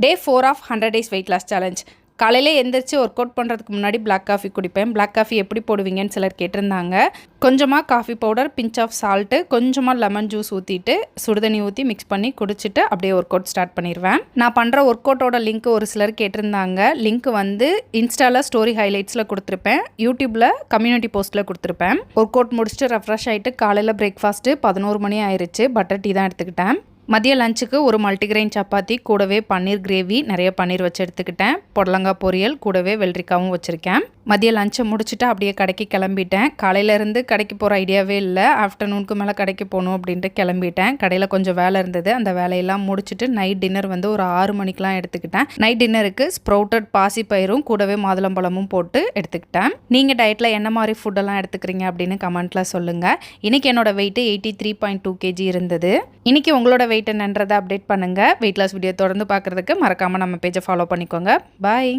Day 4 of 100 days weight loss challenge. காலையில் எந்திரிச்சு work out பண்ணுறதுக்கு முன்னாடி பிளாக் காஃபி குடிப்பேன். பிளாக் காஃபி எப்படி போடுவீங்கன்னு சிலர் கேட்டிருந்தாங்க. கொஞ்சமாக coffee powder, pinch of salt, கொஞ்சமாக லெமன் ஜூஸ் ஊற்றிட்டு சுடுதண்ணி ஊற்றி மிக்ஸ் பண்ணி குடிச்சிட்டு அப்படியே ஒர்க் அவுட் ஸ்டார்ட் பண்ணிடுவேன். நான் பண்ணுற ஒர்க் அவுட்டோட லிங்க் ஒரு சிலர் கேட்டிருந்தாங்க. லிங்க் வந்து இன்ஸ்டாவில் ஸ்டோரி ஹைலைட்ஸில் கொடுத்துருப்பேன், யூடியூப்பில் கம்யூனிட்டி போஸ்ட்டில் கொடுத்துருப்பேன். ஒர்க் அவுட் முடிச்சுட்டு ரெஃப்ரெஷ் ஆகிட்டு காலையில் பிரேக்ஃபாஸ்ட்டு 11 மணி ஆயிடுச்சு. பட்டர் டீ தான் எடுத்துக்கிட்டேன். மதிய லஞ்சுக்கு ஒரு மல்டிகிரெயின் சப்பாத்தி, கூடவே பன்னீர் கிரேவி, நிறைய பன்னீர் வச்சு எடுத்துக்கிட்டேன். புடலங்காய் பொரியல், கூடவே வெள்ளரிக்காவும் வச்சுருக்கேன். மதிய லஞ்சை முடிச்சுட்டு அப்படியே கடைக்கு கிளம்பிட்டேன். காலையிலேருந்து கடைக்கு போகிற ஐடியாவே இல்லை. ஆஃப்டர்நூனுக்கு மேலே கடைக்கு போகணும் அப்படின்ட்டு கிளம்பிட்டேன். கடையில் கொஞ்சம் வேலை இருந்தது. அந்த வேலையெல்லாம் முடிச்சுட்டு நைட் டின்னர் வந்து ஒரு 6 மணிக்கெலாம் எடுத்துக்கிட்டேன். நைட் டின்னருக்கு ஸ்ப்ரவுட்டட் பாசிப்பயிரும் கூடவே மாதுளம்பழமும் போட்டு எடுத்துக்கிட்டேன். நீங்கள் டயட்டில் என்ன மாதிரி ஃபுட்டெல்லாம் எடுத்துக்கிறீங்க அப்படின்னு கமெண்ட்டில் சொல்லுங்கள். இன்றைக்கி என்னோடய வெயிட்டு 83.2 kg இருந்தது. இன்றைக்கி உங்களோட வெயிட் என்னன்றதை அப்டேட் பண்ணுங்கள். வெயிட் லாஸ் வீடியோ தொடர்ந்து பார்க்குறதுக்கு மறக்காமல் நம்ம பேஜை ஃபாலோ பண்ணிக்கோங்க. பாய்.